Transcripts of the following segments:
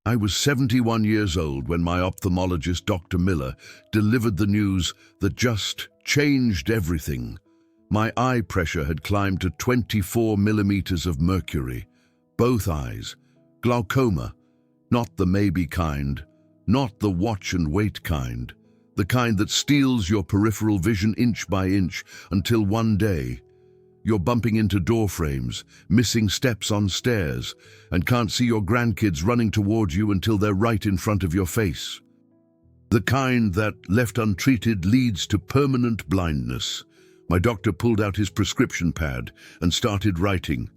I was 71 years old when my ophthalmologist, Dr. Miller, delivered the news that just changed everything. My eye pressure had climbed to 24 millimeters of mercury. Both eyes. Glaucoma. Not the maybe kind. Not the watch and wait kind. The kind that steals your peripheral vision inch by inch until one day you're bumping into door frames, missing steps on stairs, and can't see your grandkids running towards you until they're right in front of your face. The kind that, left untreated, leads to permanent blindness. My doctor pulled out his prescription pad and started writing.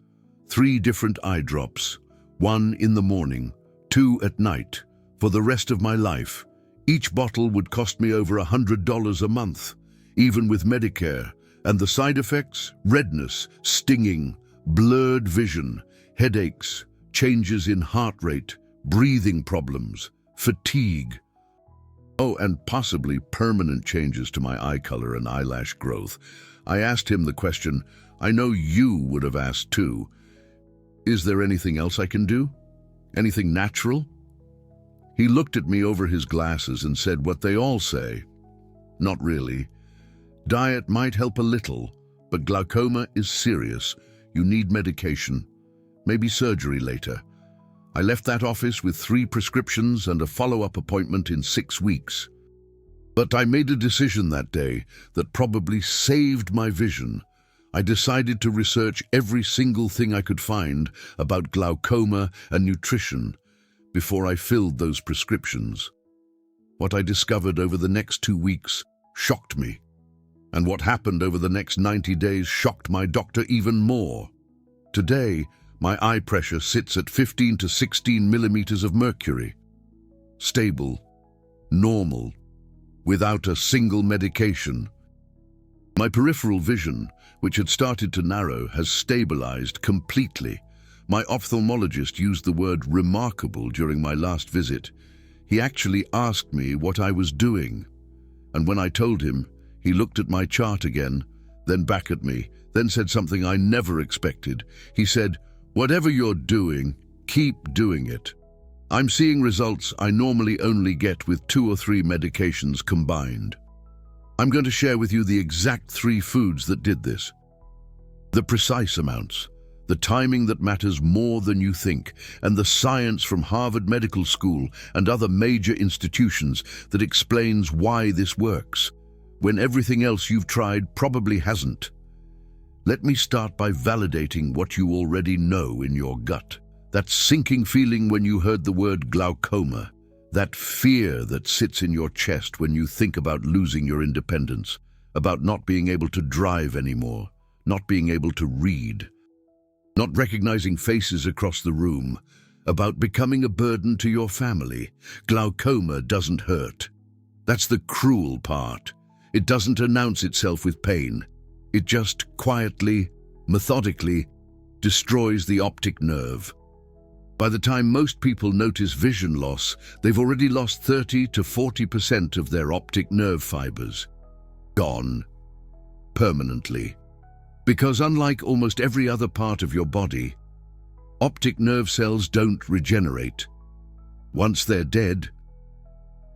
3 different eye drops, 1 in the morning, 2 at night, for the rest of my life. Each bottle would cost me over $100 a month, even with Medicare. And the side effects? Redness, stinging, blurred vision, headaches, changes in heart rate, breathing problems, fatigue. Oh, and possibly permanent changes to my eye color and eyelash growth. I asked him the question I know you would have asked too. Is there anything else I can do? Anything natural? He looked at me over his glasses and said what they all say. Not really. Diet might help a little, but glaucoma is serious. You need medication, maybe surgery later. I left that office with 3 prescriptions and a follow-up appointment in 6 weeks. But I made a decision that day that probably saved my vision. I decided to research every single thing I could find about glaucoma and nutrition before I filled those prescriptions. What I discovered over the next 2 weeks shocked me. And what happened over the next 90 days shocked my doctor even more. Today, my eye pressure sits at 15 to 16 millimeters of mercury. Stable, normal, without a single medication. My peripheral vision, which had started to narrow, has stabilized completely. My ophthalmologist used the word remarkable during my last visit. He actually asked me what I was doing. And when I told him, he looked at my chart again, then back at me, then said something I never expected. He said, "Whatever you're doing, keep doing it. I'm seeing results I normally only get with 2 or 3 medications combined." I'm going to share with you the exact 3 foods that did this. The precise amounts, the timing that matters more than you think, and the science from Harvard Medical School and other major institutions that explains why this works, when everything else you've tried probably hasn't. Let me start by validating what you already know in your gut. That sinking feeling when you heard the word glaucoma. That fear that sits in your chest when you think about losing your independence, about not being able to drive anymore, not being able to read, not recognizing faces across the room, about becoming a burden to your family. Glaucoma doesn't hurt. That's the cruel part. It doesn't announce itself with pain. It just quietly, methodically destroys the optic nerve. By the time most people notice vision loss, they've already lost 30 to 40% of their optic nerve fibers. Gone. Permanently. Because unlike almost every other part of your body, optic nerve cells don't regenerate. Once they're dead,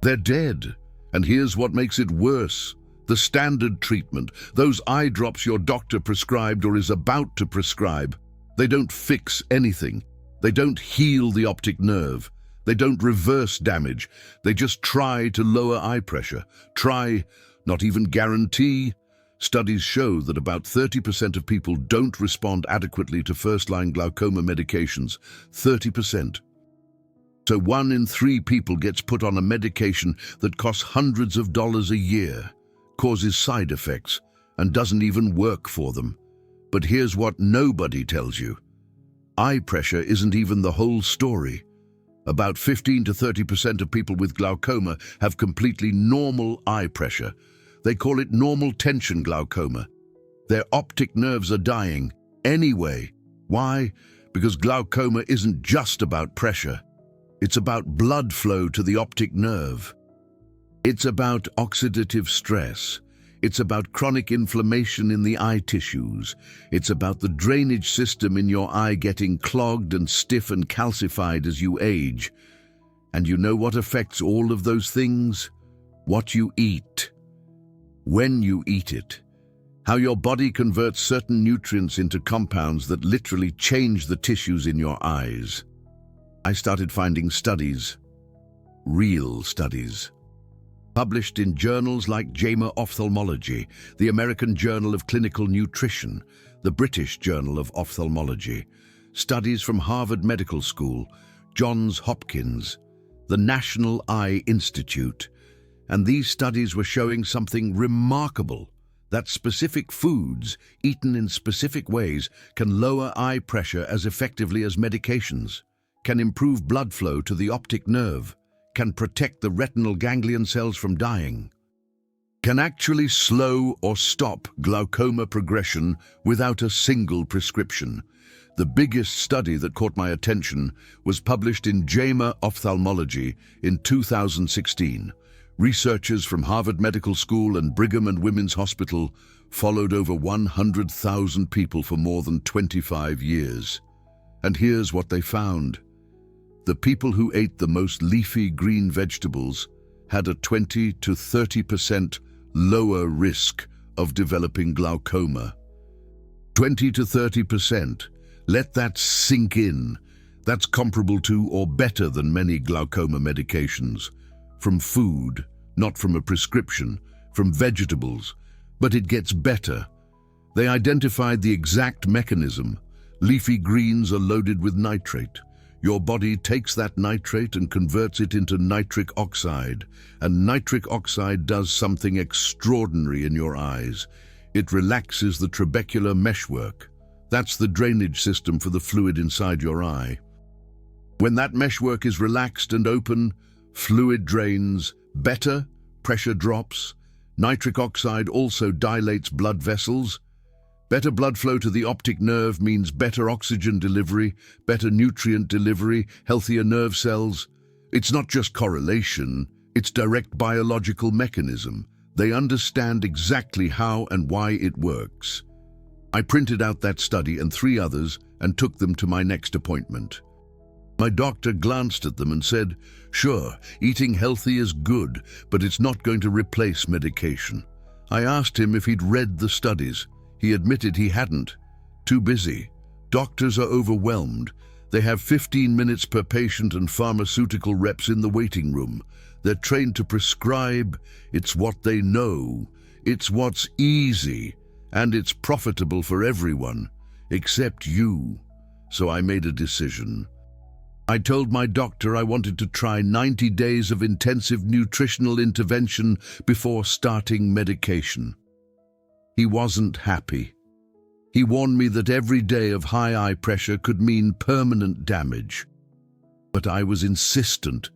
they're dead. And here's what makes it worse. The standard treatment, those eye drops your doctor prescribed or is about to prescribe, they don't fix anything. They don't heal the optic nerve. They don't reverse damage. They just try to lower eye pressure. Try, not even guarantee. Studies show that about 30% of people don't respond adequately to first-line glaucoma medications. 30%. So 1 in 3 people gets put on a medication that costs hundreds of dollars a year, causes side effects, and doesn't even work for them. But here's what nobody tells you. Eye pressure isn't even the whole story. About 15 to 30% of people with glaucoma have completely normal eye pressure. They call it normal tension glaucoma. Their optic nerves are dying anyway. Why? Because glaucoma isn't just about pressure. It's about blood flow to the optic nerve. It's about oxidative stress. It's about chronic inflammation in the eye tissues. It's about the drainage system in your eye getting clogged and stiff and calcified as you age. And you know what affects all of those things? What you eat. When you eat it. How your body converts certain nutrients into compounds that literally change the tissues in your eyes. I started finding studies, real studies, published in journals like JAMA Ophthalmology, the American Journal of Clinical Nutrition, the British Journal of Ophthalmology, studies from Harvard Medical School, Johns Hopkins, the National Eye Institute, and these studies were showing something remarkable, that specific foods, eaten in specific ways, can lower eye pressure as effectively as medications, can improve blood flow to the optic nerve, can protect the retinal ganglion cells from dying, can actually slow or stop glaucoma progression without a single prescription. The biggest study that caught my attention was published in JAMA Ophthalmology in 2016. Researchers from Harvard Medical School and Brigham and Women's Hospital followed over 100,000 people for more than 25 years. And here's what they found. The people who ate the most leafy green vegetables had a 20 to 30% lower risk of developing glaucoma. 20 to 30%. Let that sink in. That's comparable to or better than many glaucoma medications. From food, not from a prescription, from vegetables. But it gets better. They identified the exact mechanism. Leafy greens are loaded with nitrate. Your body takes that nitrate and converts it into nitric oxide. And nitric oxide does something extraordinary in your eyes. It relaxes the trabecular meshwork. That's the drainage system for the fluid inside your eye. When that meshwork is relaxed and open, fluid drains better, pressure drops. Nitric oxide also dilates blood vessels. Better blood flow to the optic nerve means better oxygen delivery, better nutrient delivery, healthier nerve cells. It's not just correlation, it's direct biological mechanism. They understand exactly how and why it works. I printed out that study and 3 others and took them to my next appointment. My doctor glanced at them and said, "Sure, eating healthy is good, but it's not going to replace medication." I asked him if he'd read the studies. He admitted he hadn't. Too busy. Doctors are overwhelmed. They have 15 minutes per patient and pharmaceutical reps in the waiting room. They're trained to prescribe. It's what they know. It's what's easy. And it's profitable for everyone, except you. So I made a decision. I told my doctor I wanted to try 90 days of intensive nutritional intervention before starting medication. He wasn't happy. He warned me that every day of high eye pressure could mean permanent damage. But I was insistent.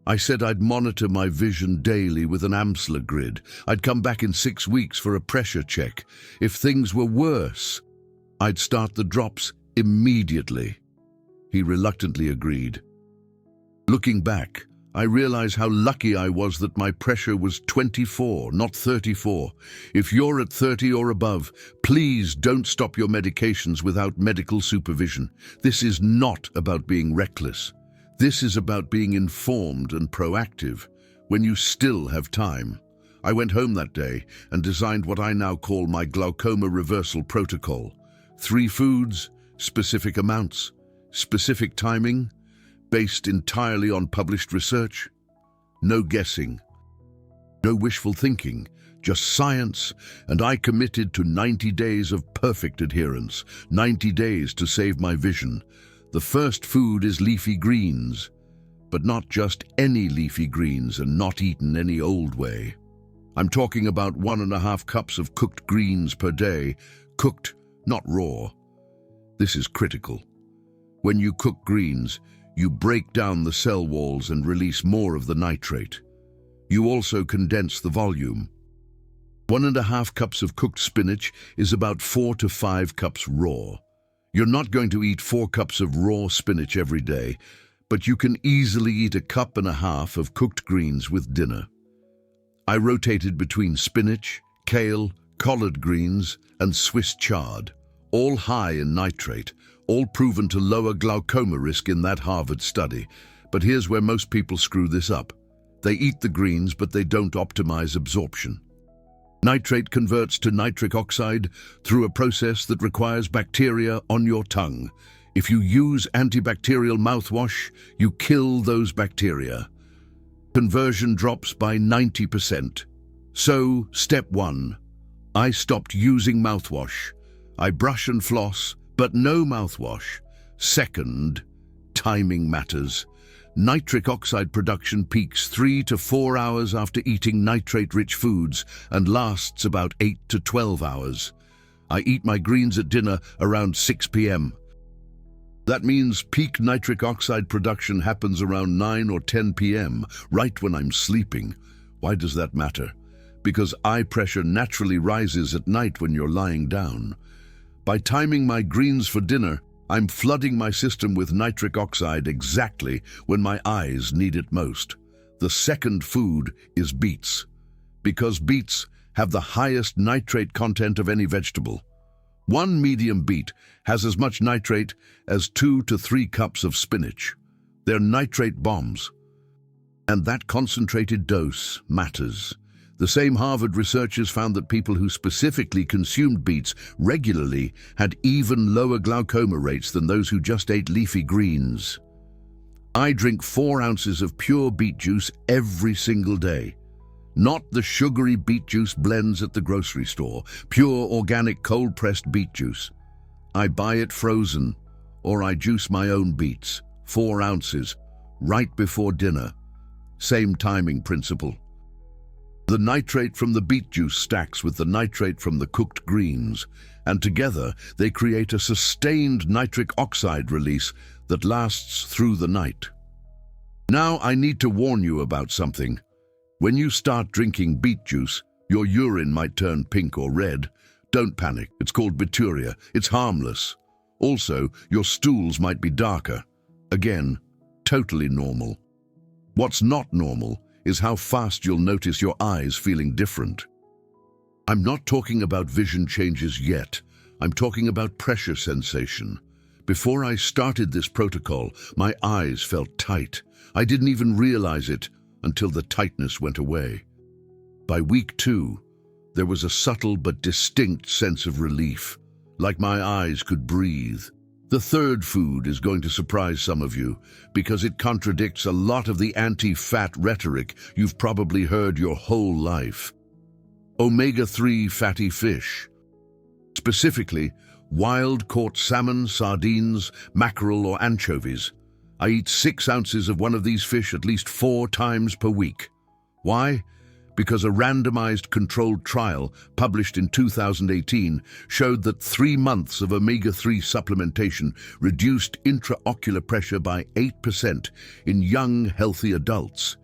I said I'd monitor my vision daily with an Amsler grid. I'd come back in 6 weeks for a pressure check. If things were worse, I'd start the drops immediately. He reluctantly agreed. Looking back, I realize how lucky I was that my pressure was 24, not 34. If you're at 30 or above, please don't stop your medications without medical supervision. This is not about being reckless. This is about being informed and proactive when you still have time. I went home that day and designed what I now call my glaucoma reversal protocol. 3 foods, specific amounts, specific timing, based entirely on published research. No guessing, no wishful thinking, just science, and I committed to 90 days of perfect adherence, 90 days to save my vision. The first food is leafy greens, but not just any leafy greens and not eaten any old way. I'm talking about 1.5 cups of cooked greens per day, cooked, not raw. This is critical. When you cook greens, you break down the cell walls and release more of the nitrate. You also condense the volume. 1.5 cups of cooked spinach is about 4 to 5 cups raw. You're not going to eat 4 cups of raw spinach every day, but you can easily eat 1.5 cups of cooked greens with dinner. I rotated between spinach, kale, collard greens, and Swiss chard, all high in nitrate, all proven to lower glaucoma risk in that Harvard study. But here's where most people screw this up. They eat the greens, but they don't optimize absorption. Nitrate converts to nitric oxide through a process that requires bacteria on your tongue. If you use antibacterial mouthwash, you kill those bacteria. Conversion drops by 90%. So, step 1. I stopped using mouthwash. I brush and floss, but no mouthwash. Second, timing matters. Nitric oxide production peaks 3 to 4 hours after eating nitrate-rich foods and lasts about 8 to 12 hours. I eat my greens at dinner around 6 p.m. That means peak nitric oxide production happens around 9 or 10 p.m., right when I'm sleeping. Why does that matter? Because eye pressure naturally rises at night when you're lying down. By timing my greens for dinner, I'm flooding my system with nitric oxide exactly when my eyes need it most. The second food is beets, because beets have the highest nitrate content of any vegetable. One medium beet has as much nitrate as 2 to 3 cups of spinach. They're nitrate bombs. And that concentrated dose matters. The same Harvard researchers found that people who specifically consumed beets regularly had even lower glaucoma rates than those who just ate leafy greens. I drink 4 ounces of pure beet juice every single day. Not the sugary beet juice blends at the grocery store, pure organic cold-pressed beet juice. I buy it frozen, or I juice my own beets, 4 ounces, right before dinner. Same timing principle. The nitrate from the beet juice stacks with the nitrate from the cooked greens, and together they create a sustained nitric oxide release that lasts through the night. Now I need to warn you about something. When you start drinking beet juice, your urine might turn pink or red. Don't panic. It's called bituria. It's harmless. Also, your stools might be darker. Again, totally normal. What's not normal is how fast you'll notice your eyes feeling different. I'm not talking about vision changes yet. I'm talking about pressure sensation. Before I started this protocol, my eyes felt tight. I didn't even realize it until the tightness went away. By week 2, there was a subtle but distinct sense of relief, like my eyes could breathe. The third food is going to surprise some of you because it contradicts a lot of the anti-fat rhetoric you've probably heard your whole life. Omega-3 fatty fish. Specifically, wild-caught salmon, sardines, mackerel, or anchovies. I eat 6 ounces of one of these fish at least 4 times per week. Why? Because a randomized controlled trial published in 2018 showed that 3 months of omega-3 supplementation reduced intraocular pressure by 8% in young, healthy adults.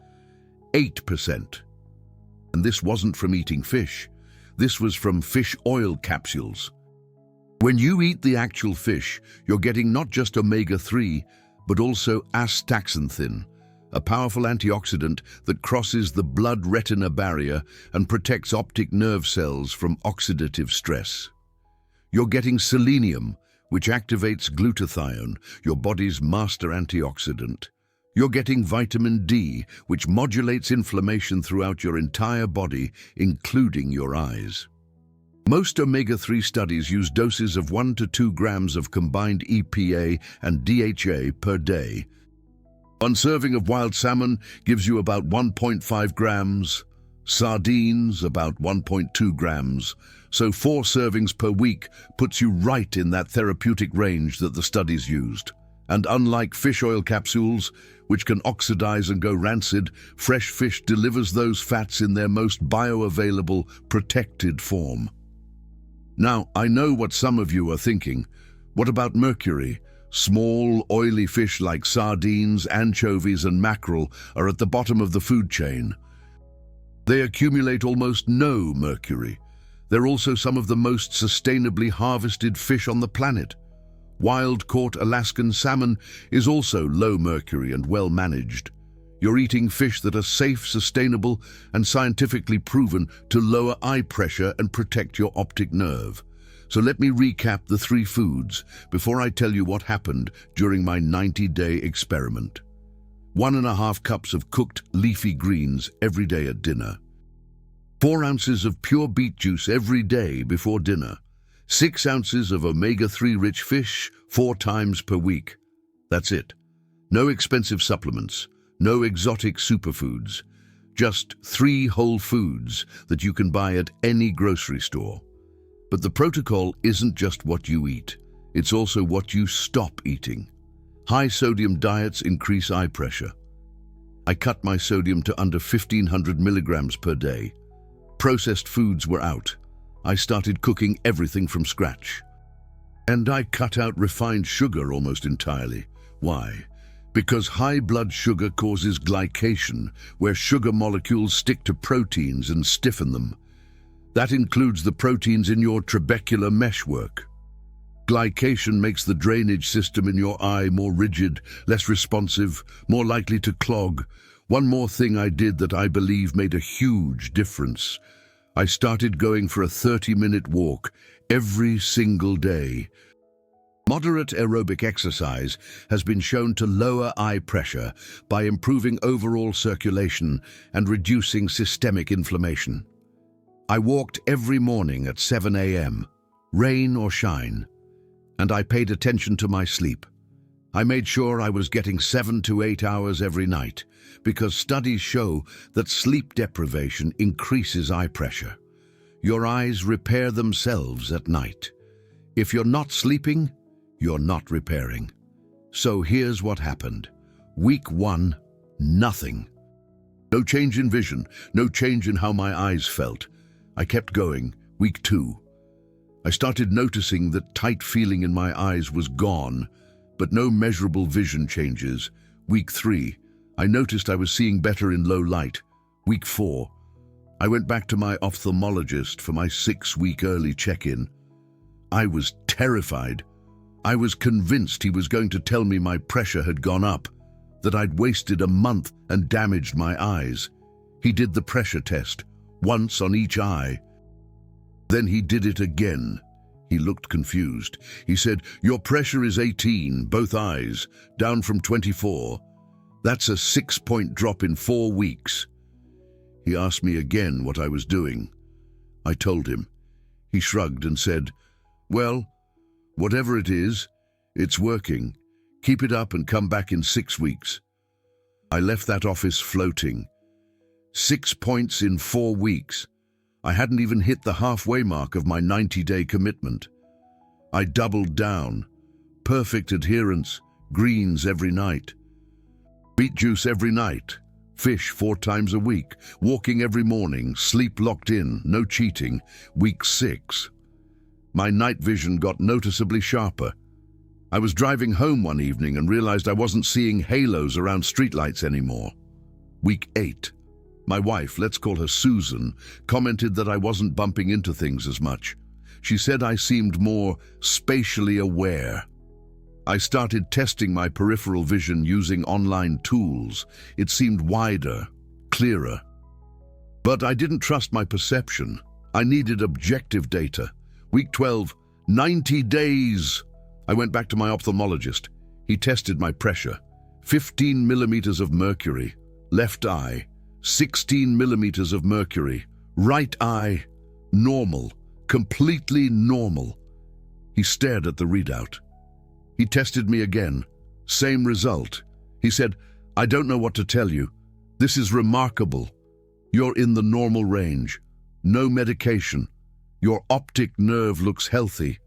8%. And this wasn't from eating fish. This was from fish oil capsules. When you eat the actual fish, you're getting not just omega-3, but also astaxanthin, a powerful antioxidant that crosses the blood-retina barrier and protects optic nerve cells from oxidative stress. You're getting selenium, which activates glutathione, your body's master antioxidant. You're getting vitamin D, which modulates inflammation throughout your entire body, including your eyes. Most omega-3 studies use doses of 1 to 2 grams of combined EPA and DHA per day. One serving of wild salmon gives you about 1.5 grams, sardines about 1.2 grams, so 4 servings per week puts you right in that therapeutic range that the studies used. And unlike fish oil capsules, which can oxidize and go rancid, fresh fish delivers those fats in their most bioavailable, protected form. Now, I know what some of you are thinking. What about mercury? Small, oily fish like sardines, anchovies, and mackerel are at the bottom of the food chain. They accumulate almost no mercury. They're also some of the most sustainably harvested fish on the planet. Wild-caught Alaskan salmon is also low mercury and well managed. You're eating fish that are safe, sustainable, and scientifically proven to lower eye pressure and protect your optic nerve. So let me recap the 3 foods before I tell you what happened during my 90-day experiment. 1.5 cups of cooked leafy greens every day at dinner. 4 ounces of pure beet juice every day before dinner. 6 ounces of omega-3 rich fish 4 times per week. That's it. No expensive supplements, no exotic superfoods. Just 3 whole foods that you can buy at any grocery store. But the protocol isn't just what you eat, it's also what you stop eating. High sodium diets increase eye pressure. I cut my sodium to under 1,500 milligrams per day. Processed foods were out. I started cooking everything from scratch. And I cut out refined sugar almost entirely. Why? Because high blood sugar causes glycation, where sugar molecules stick to proteins and stiffen them. That includes the proteins in your trabecular meshwork. Glycation makes the drainage system in your eye more rigid, less responsive, more likely to clog. One more thing I did that I believe made a huge difference. I started going for a 30-minute walk every single day. Moderate aerobic exercise has been shown to lower eye pressure by improving overall circulation and reducing systemic inflammation. I walked every morning at 7 a.m., rain or shine, and I paid attention to my sleep. I made sure I was getting 7 to 8 hours every night, because studies show that sleep deprivation increases eye pressure. Your eyes repair themselves at night. If you're not sleeping, you're not repairing. So here's what happened. Week 1, nothing. No change in vision, no change in how my eyes felt. I kept going. Week 2. I started noticing that tight feeling in my eyes was gone, but no measurable vision changes. Week 3. I noticed I was seeing better in low light. Week 4. I went back to my ophthalmologist for my 6-week early check-in. I was terrified. I was convinced he was going to tell me my pressure had gone up, that I'd wasted a month and damaged my eyes. He did the pressure test, once on each eye. Then he did it again. He looked confused. He said, "Your pressure is 18, both eyes, down from 24. That's a 6-point drop in 4 weeks. He asked me again what I was doing. I told him. He shrugged and said, "Well, whatever it is, it's working. Keep it up and come back in 6 weeks." I left that office floating. 6 points in 4 weeks. I hadn't even hit the halfway mark of my 90-day commitment. I doubled down. Perfect adherence, greens every night. Beet juice every night. Fish 4 times a week. Walking every morning. Sleep locked in. No cheating. Week 6. My night vision got noticeably sharper. I was driving home one evening and realized I wasn't seeing halos around streetlights anymore. Week 8. My wife, let's call her Susan, commented that I wasn't bumping into things as much. She said I seemed more spatially aware. I started testing my peripheral vision using online tools. It seemed wider, clearer. But I didn't trust my perception. I needed objective data. Week 12, 90 days. I went back to my ophthalmologist. He tested my pressure. 15 millimeters of mercury. Left eye. 16 millimeters of mercury. Right eye. Normal. Completely normal. He stared at the readout. He tested me again. Same result. He said, "I don't know what to tell you. This is remarkable. You're in the normal range. No medication. Your optic nerve looks healthy.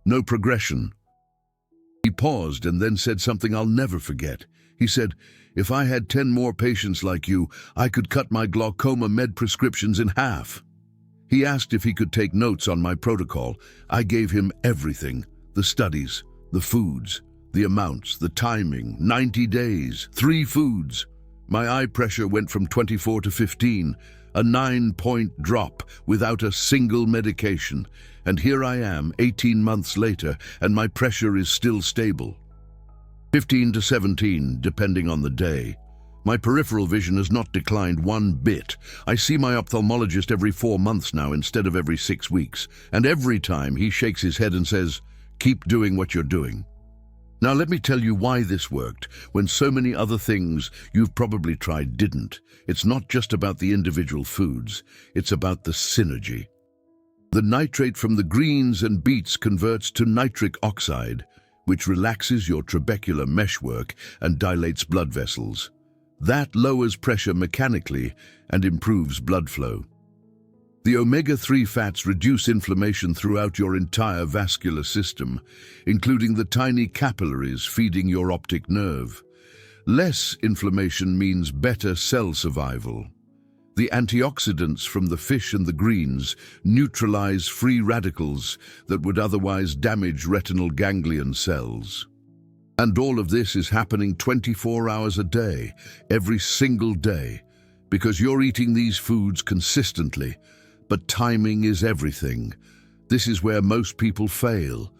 No progression." He paused and then said something I'll never forget. He said, "If I had 10 more patients like you, I could cut my glaucoma med prescriptions in half." He asked if he could take notes on my protocol. I gave him everything. The studies, the foods, the amounts, the timing, 90 days, 3 foods. My eye pressure went from 24 to 15, a 9-point drop without a single medication. And here I am, 18 months later, and my pressure is still stable. 15 to 17, depending on the day. My peripheral vision has not declined one bit. I see my ophthalmologist every 4 months now instead of every 6 weeks. And every time he shakes his head and says, "Keep doing what you're doing." Now let me tell you why this worked, when so many other things you've probably tried didn't. It's not just about the individual foods, it's about the synergy. The nitrate from the greens and beets converts to nitric oxide, which relaxes your trabecular meshwork and dilates blood vessels. That lowers pressure mechanically and improves blood flow. The omega-3 fats reduce inflammation throughout your entire vascular system, including the tiny capillaries feeding your optic nerve. Less inflammation means better cell survival. The antioxidants from the fish and the greens neutralize free radicals that would otherwise damage retinal ganglion cells. And all of this is happening 24 hours a day, every single day, because you're eating these foods consistently. But timing is everything. This is where most people fail.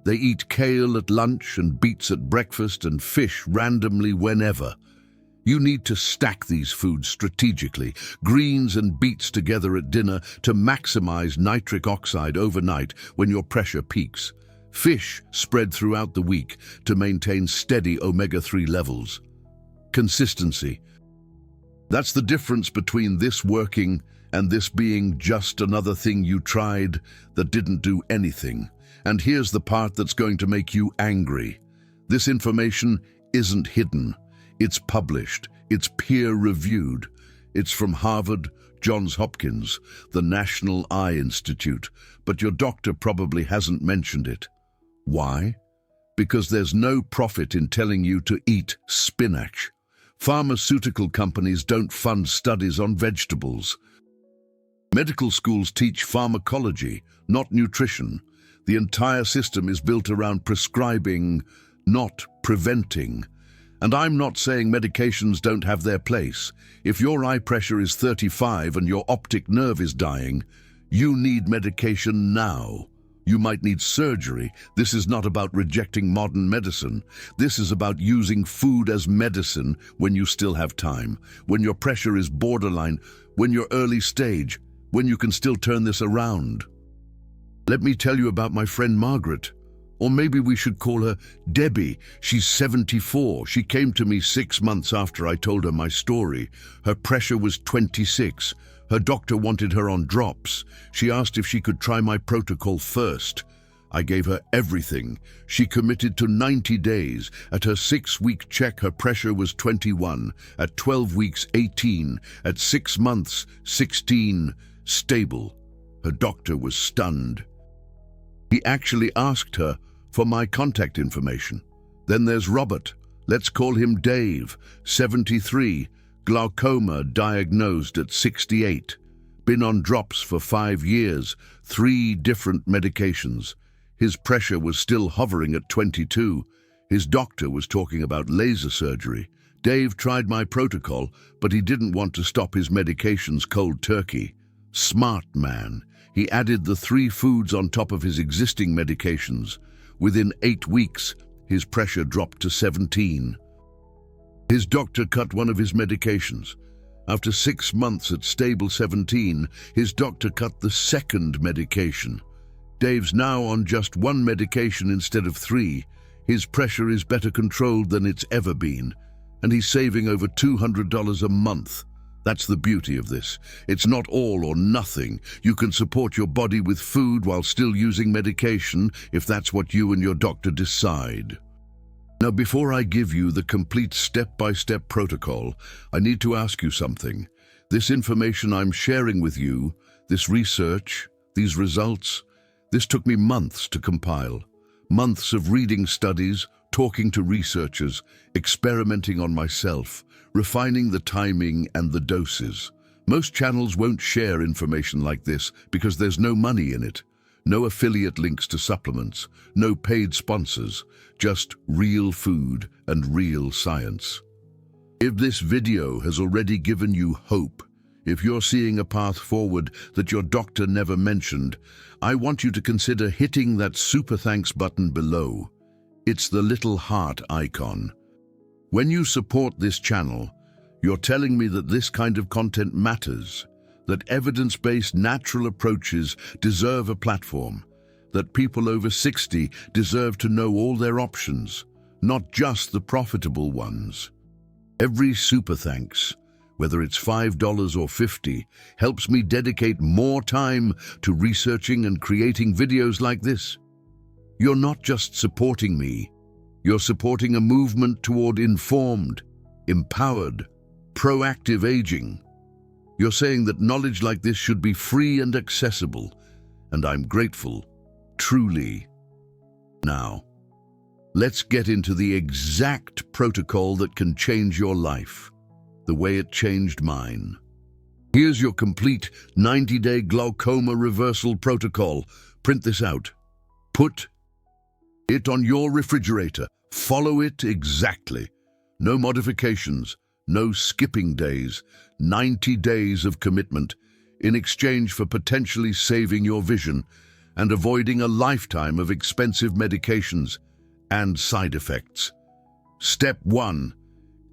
They eat kale at lunch and beets at breakfast and fish randomly whenever. You need to stack these foods strategically, greens and beets together at dinner to maximize nitric oxide overnight when your pressure peaks. Fish spread throughout the week to maintain steady omega-3 levels. Consistency. That's the difference between this working and this being just another thing you tried that didn't do anything. And here's the part that's going to make you angry. This information isn't hidden. It's published. It's peer-reviewed. It's from Harvard, Johns Hopkins, the National Eye Institute, but your doctor probably hasn't mentioned it. Why? Because there's no profit in telling you to eat spinach. Pharmaceutical companies don't fund studies on vegetables. Medical schools teach pharmacology, not nutrition. The entire system is built around prescribing, not preventing. And I'm not saying medications don't have their place. If your eye pressure is 35 and your optic nerve is dying, you need medication now. You might need surgery. This is not about rejecting modern medicine. This is about using food as medicine when you still have time, when your pressure is borderline, when you're early stage, when you can still turn this around. Let me tell you about my friend Margaret. Or maybe we should call her Debbie. She's 74. She came to me 6 months after I told her my story. Her pressure was 26. Her doctor wanted her on drops. She asked if she could try my protocol first. I gave her everything. She committed to 90 days. At her 6-week check, her pressure was 21. At 12 weeks, 18. At 6 months, 16. Stable. Her doctor was stunned. He actually asked her for my contact information. Then there's Robert. Let's call him Dave, 73, glaucoma diagnosed at 68. Been on drops for 5 years, 3 different medications. His pressure was still hovering at 22. His doctor was talking about laser surgery. Dave tried my protocol, but he didn't want to stop his medications cold turkey. Smart man. He added the 3 foods on top of his existing medications. Within 8 weeks, his pressure dropped to 17. His doctor cut one of his medications. After 6 months at stable 17, his doctor cut the second medication. Dave's now on just 1 medication instead of 3. His pressure is better controlled than it's ever been, and he's saving over $200 a month. That's the beauty of this. It's not all or nothing. You can support your body with food while still using medication if that's what you and your doctor decide. Now, before I give you the complete step-by-step protocol, I need to ask you something. This information I'm sharing with you, this research, these results, this took me months to compile. Months of reading studies, talking to researchers, experimenting on myself, refining the timing and the doses. Most channels won't share information like this because there's no money in it. No affiliate links to supplements, no paid sponsors, just real food and real science. If this video has already given you hope, if you're seeing a path forward that your doctor never mentioned, I want you to consider hitting that super thanks button below. It's the little heart icon. When you support this channel, you're telling me that this kind of content matters, that evidence-based natural approaches deserve a platform, that people over 60 deserve to know all their options. not just the profitable ones. Every super thanks, whether it's $5 or $50, helps me dedicate more time to researching and creating videos like this. You're not just supporting me, you're supporting a movement toward informed, empowered, proactive aging. You're saying that knowledge like this should be free and accessible, and I'm grateful, truly. Now, let's get into the exact protocol that can change your life, the way it changed mine. Here's your complete 90-day glaucoma reversal protocol. Print this out. Put it on your refrigerator. Follow it exactly. No modifications, no skipping days. 90 days of commitment in exchange for potentially saving your vision and avoiding a lifetime of expensive medications and side effects. Step 1.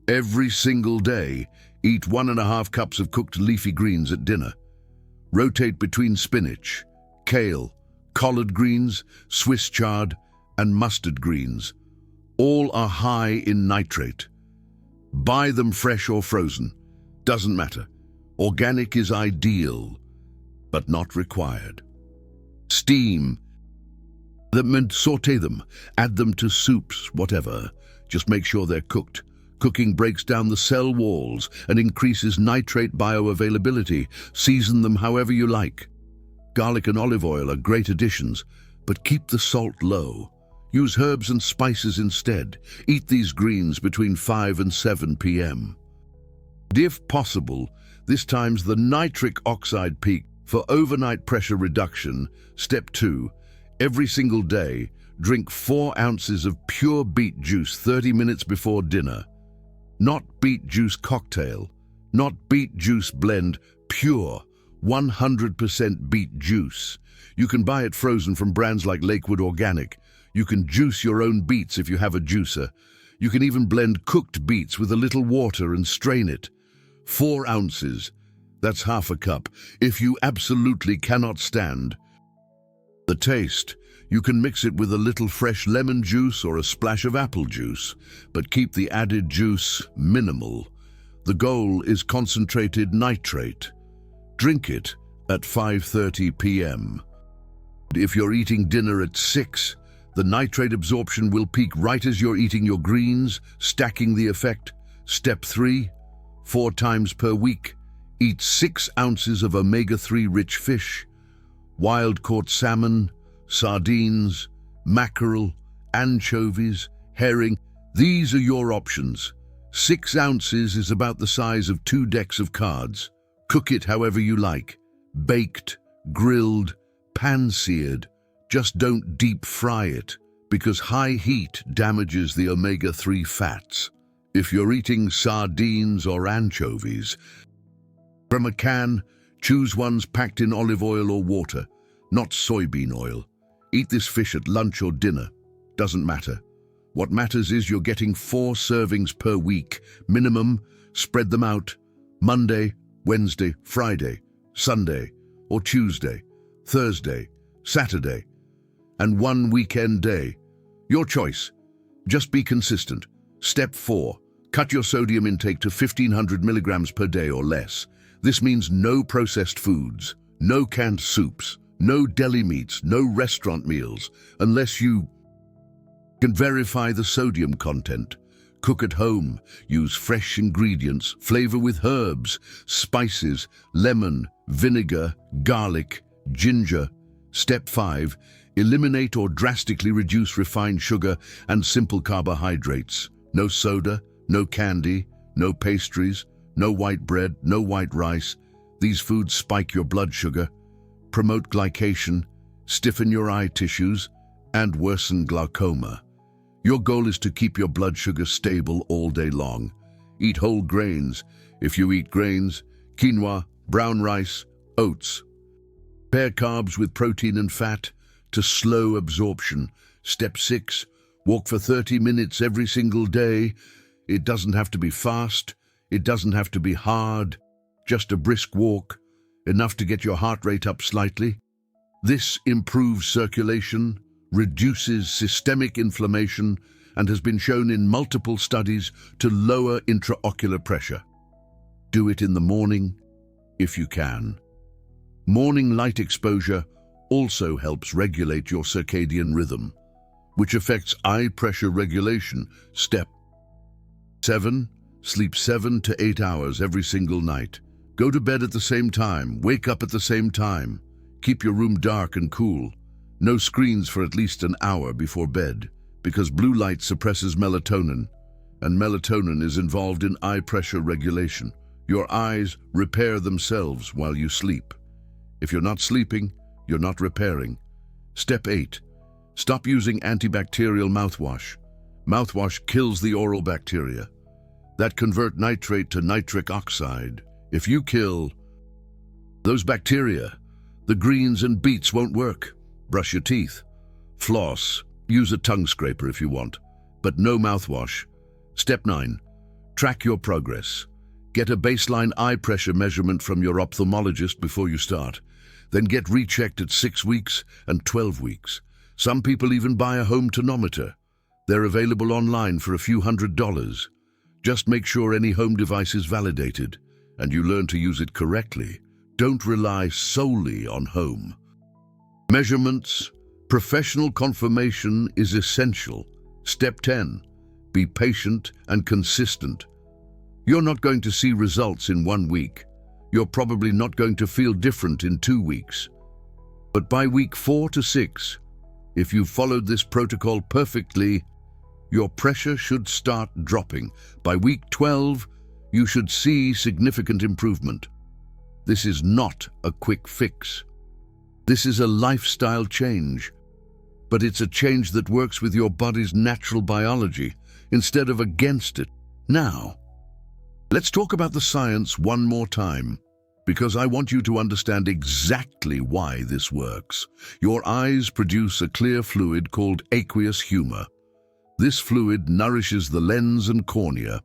Every single day, eat 1.5 cups of cooked leafy greens at dinner. Rotate between spinach, kale, collard greens, Swiss chard, and mustard greens. All are high in nitrate. Buy them fresh or frozen. Doesn't matter. Organic is ideal, but not required. Steam them and saute them. Add them to soups, whatever. Just make sure they're cooked. Cooking breaks down the cell walls and increases nitrate bioavailability. Season them however you like. Garlic and olive oil are great additions, but keep the salt low. Use herbs and spices instead. Eat these greens between 5 and 7 p.m. If possible, this times the nitric oxide peak for overnight pressure reduction. Step 2. Every single day, drink 4 ounces of pure beet juice 30 minutes before dinner. Not beet juice cocktail, not beet juice blend, pure, 100% beet juice. You can buy it frozen from brands like Lakewood Organic. You can juice your own beets if you have a juicer. You can even blend cooked beets with a little water and strain it. 4 ounces, that's half a cup, if you absolutely cannot stand the taste. You can mix it with a little fresh lemon juice or a splash of apple juice, but keep the added juice minimal. The goal is concentrated nitrate. Drink it at 5:30 p.m. If you're eating dinner at 6, the nitrate absorption will peak right as you're eating your greens, stacking the effect. Step 3. 4 times per week, eat 6 ounces of omega-3 rich fish, wild-caught salmon, sardines, mackerel, anchovies, herring. These are your options. 6 ounces is about the size of 2 decks of cards. Cook it however you like. Baked, grilled, pan-seared. Just don't deep fry it, because high heat damages the omega-3 fats. If you're eating sardines or anchovies from a can, choose ones packed in olive oil or water, not soybean oil. Eat this fish at lunch or dinner. Doesn't matter. What matters is you're getting 4 servings per week, minimum. Spread them out. Monday, Wednesday, Friday, Sunday, or Tuesday, Thursday, Saturday, and 1 weekend day. Your choice. Just be consistent. Step 4. Cut your sodium intake to 1,500 milligrams per day or less. This means no processed foods, no canned soups, no deli meats, no restaurant meals, unless you can verify the sodium content. Cook at home. Use fresh ingredients. Flavor with herbs, spices, lemon, vinegar, garlic, ginger. Step 5. Eliminate or drastically reduce refined sugar and simple carbohydrates. No soda, no candy, no pastries, no white bread, no white rice. These foods spike your blood sugar, promote glycation, stiffen your eye tissues, and worsen glaucoma. Your goal is to keep your blood sugar stable all day long. Eat whole grains. If you eat grains, quinoa, brown rice, oats. Pair carbs with protein and fat to slow absorption. Step 6. Walk for 30 minutes every single day. It doesn't have to be fast. It doesn't have to be hard. Just a brisk walk, enough to get your heart rate up slightly. This improves circulation, reduces systemic inflammation, and has been shown in multiple studies to lower intraocular pressure. Do it in the morning if you can. Morning light exposure also helps regulate your circadian rhythm, which affects eye pressure regulation. Step 7. Sleep 7 to 8 hours every single night. Go to bed at the same time, wake up at the same time. Keep your room dark and cool. No screens for at least an hour before bed, because blue light suppresses melatonin, and melatonin is involved in eye pressure regulation. Your eyes repair themselves while you sleep. If you're not sleeping, you're not repairing. Step 8. Stop using antibacterial mouthwash. Mouthwash kills the oral bacteria that convert nitrate to nitric oxide. If you kill those bacteria, the greens and beets won't work. Brush your teeth. Floss. Use a tongue scraper if you want, but no mouthwash. Step 9. Track your progress. Get a baseline eye pressure measurement from your ophthalmologist before you start. Then get rechecked at 6 weeks and 12 weeks. Some people even buy a home tonometer. They're available online for a few $100s. Just make sure any home device is validated and you learn to use it correctly. Don't rely solely on home measurements. Professional confirmation is essential. Step 10. Be patient and consistent. You're not going to see results in 1 week. You're probably not going to feel different in 2 weeks. But by week 4 to 6, if you followed this protocol perfectly, your pressure should start dropping. By week 12, you should see significant improvement. This is not a quick fix. This is a lifestyle change, but it's a change that works with your body's natural biology instead of against it. Now, let's talk about the science one more time, because I want you to understand exactly why this works. Your eyes produce a clear fluid called aqueous humor. This fluid nourishes the lens and cornea,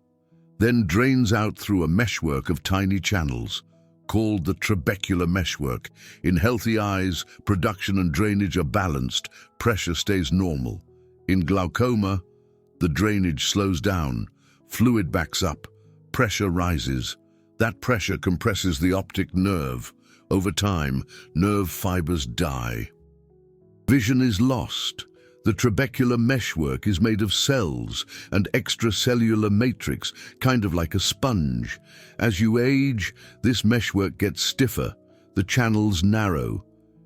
then drains out through a meshwork of tiny channels, called the trabecular meshwork. In healthy eyes, production and drainage are balanced, pressure stays normal. In glaucoma, the drainage slows down, fluid backs up, pressure rises. That pressure compresses the optic nerve. Over time, nerve fibers die. Vision is lost. The trabecular meshwork is made of cells and extracellular matrix, kind of like a sponge. As you age, this meshwork gets stiffer, the channels narrow,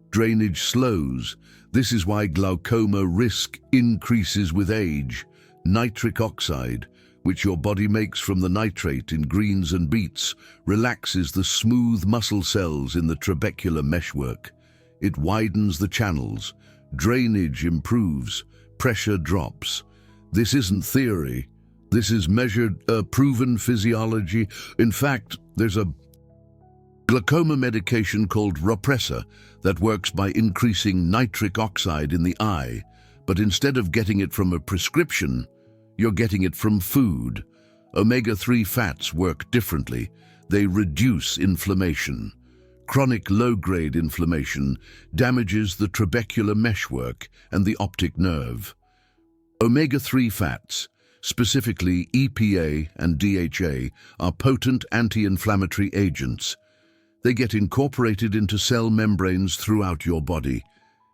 drainage slows. This is why glaucoma risk increases with age. Nitric oxide, which your body makes from the nitrate in greens and beets, relaxes the smooth muscle cells in the trabecular meshwork. It widens the channels. Drainage improves, pressure drops. This isn't theory. This is measured, proven physiology. In fact, there's a glaucoma medication called Ropressa that works by increasing nitric oxide in the eye, but instead of getting it from a prescription, you're getting it from food. Omega-3 fats work differently. They reduce inflammation. Chronic low-grade inflammation damages the trabecular meshwork and the optic nerve. Omega-3 fats, specifically EPA and DHA, are potent anti-inflammatory agents. They get incorporated into cell membranes throughout your body,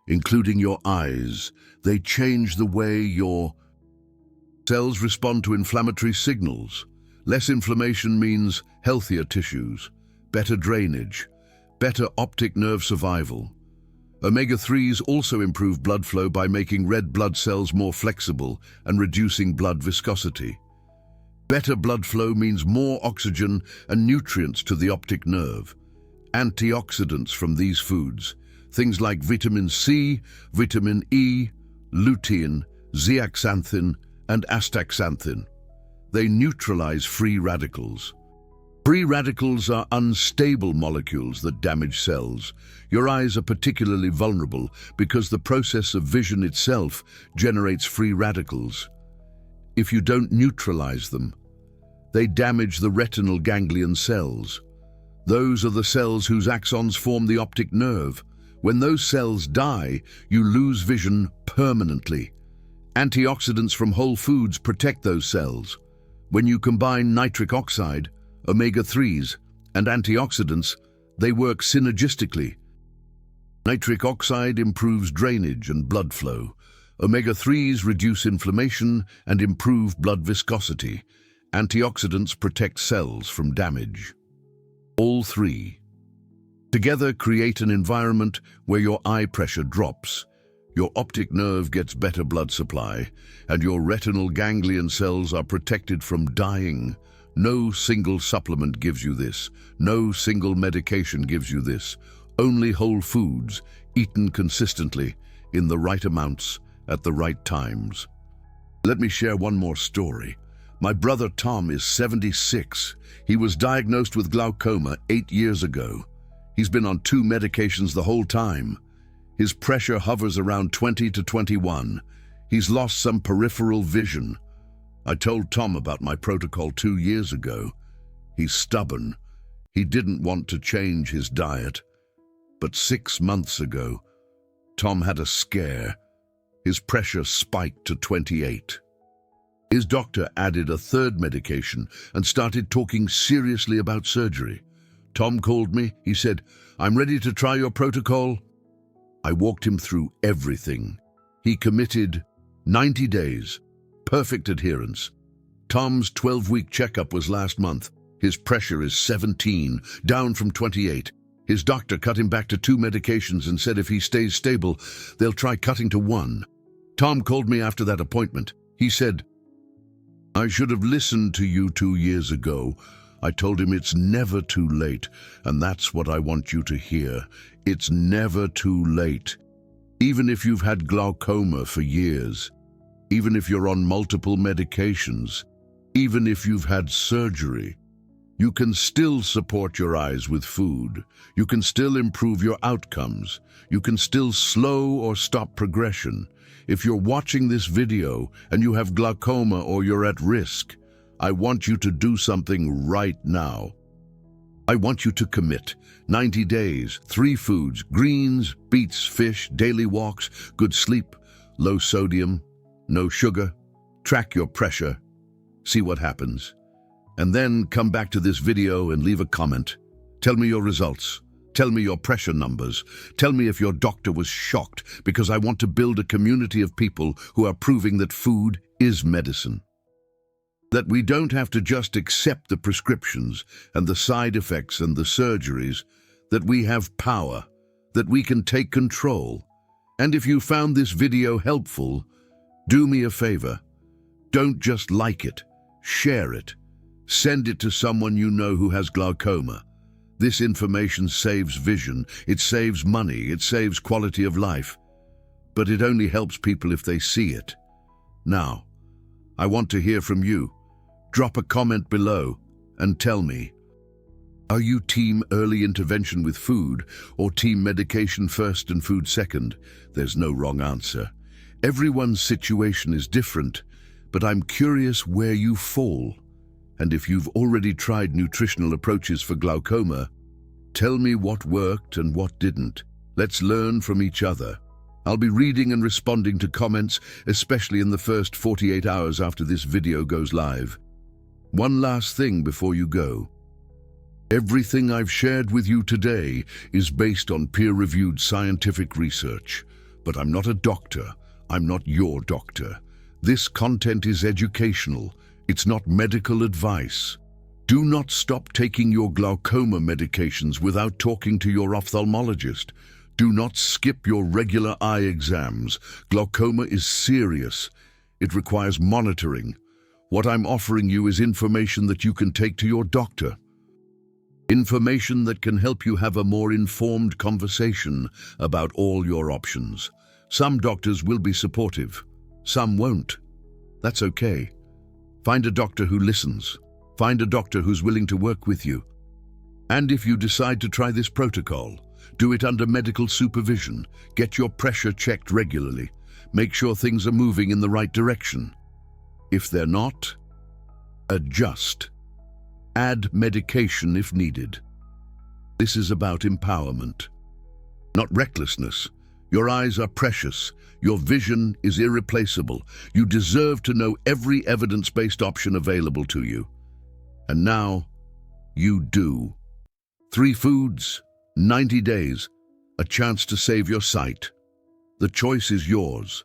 including your eyes. They change the way your cells respond to inflammatory signals. Less inflammation means healthier tissues, better drainage, better optic nerve survival. Omega-3s also improve blood flow by making red blood cells more flexible and reducing blood viscosity. Better blood flow means more oxygen and nutrients to the optic nerve. Antioxidants from these foods, things like vitamin C, vitamin E, lutein, zeaxanthin, and astaxanthin. They neutralize free radicals. Free radicals are unstable molecules that damage cells. Your eyes are particularly vulnerable because the process of vision itself generates free radicals. If you don't neutralize them, they damage the retinal ganglion cells. Those are the cells whose axons form the optic nerve. When those cells die, you lose vision permanently. Antioxidants from whole foods protect those cells. When you combine nitric oxide, omega-3s, and antioxidants, they work synergistically. Nitric oxide improves drainage and blood flow. Omega-3s reduce inflammation and improve blood viscosity. Antioxidants protect cells from damage. All three together create an environment where your eye pressure drops, your optic nerve gets better blood supply, and your retinal ganglion cells are protected from dying. No single supplement gives you this. No single medication gives you this. Only whole foods, eaten consistently, in the right amounts, at the right times. Let me share one more story. My brother Tom is 76. He was diagnosed with glaucoma 8 years ago. He's been on 2 medications the whole time. His pressure hovers around 20 to 21. He's lost some peripheral vision. I told Tom about my protocol 2 years ago. He's stubborn. He didn't want to change his diet. But 6 months ago, Tom had a scare. His pressure spiked to 28. His doctor added a 3rd medication and started talking seriously about surgery. Tom called me. He said, "I'm ready to try your protocol." I walked him through everything. He committed 90 days, perfect adherence. Tom's 12-week checkup was last month. His pressure is 17, down from 28. His doctor cut him back to 2 medications and said if he stays stable, they'll try cutting to 1. Tom called me after that appointment. He said, "I should have listened to you 2 years ago. I told him it's never too late, and that's what I want you to hear. It's never too late. Even if you've had glaucoma for years, even if you're on multiple medications, even if you've had surgery, you can still support your eyes with food. You can still improve your outcomes. You can still slow or stop progression. If you're watching this video and you have glaucoma or you're at risk, I want you to do something right now. I want you to commit 90 days, 3 foods, greens, beets, fish, daily walks, good sleep, low sodium, no sugar. Track your pressure. See what happens. And then come back to this video and leave a comment. Tell me your results. Tell me your pressure numbers. Tell me if your doctor was shocked, because I want to build a community of people who are proving that food is medicine. That we don't have to just accept the prescriptions and the side effects and the surgeries, that we have power, that we can take control. And if you found this video helpful, do me a favor. Don't just like it, share it. Send it to someone you know who has glaucoma. This information saves vision, it saves money, it saves quality of life. But it only helps people if they see it. Now, I want to hear from you. Drop a comment below and tell me, are you team early intervention with food or team medication first and food second? There's no wrong answer. Everyone's situation is different, but I'm curious where you fall. And if you've already tried nutritional approaches for glaucoma, tell me what worked and what didn't. Let's learn from each other. I'll be reading and responding to comments, especially in the first 48 hours after this video goes live. One last thing before you go. Everything I've shared with you today is based on peer-reviewed scientific research. But I'm not a doctor. I'm not your doctor. This content is educational. It's not medical advice. Do not stop taking your glaucoma medications without talking to your ophthalmologist. Do not skip your regular eye exams. Glaucoma is serious. It requires monitoring. What I'm offering you is information that you can take to your doctor. Information that can help you have a more informed conversation about all your options. Some doctors will be supportive. Some won't. That's okay. Find a doctor who listens. Find a doctor who's willing to work with you. And if you decide to try this protocol, do it under medical supervision. Get your pressure checked regularly. Make sure things are moving in the right direction. If they're not, adjust. Add medication if needed. This is about empowerment, not recklessness, Your eyes are precious. Your vision is irreplaceable. You deserve to know every evidence-based option available to you. And now, you do. 3 foods, 90 days, a chance to save your sight. The choice is yours.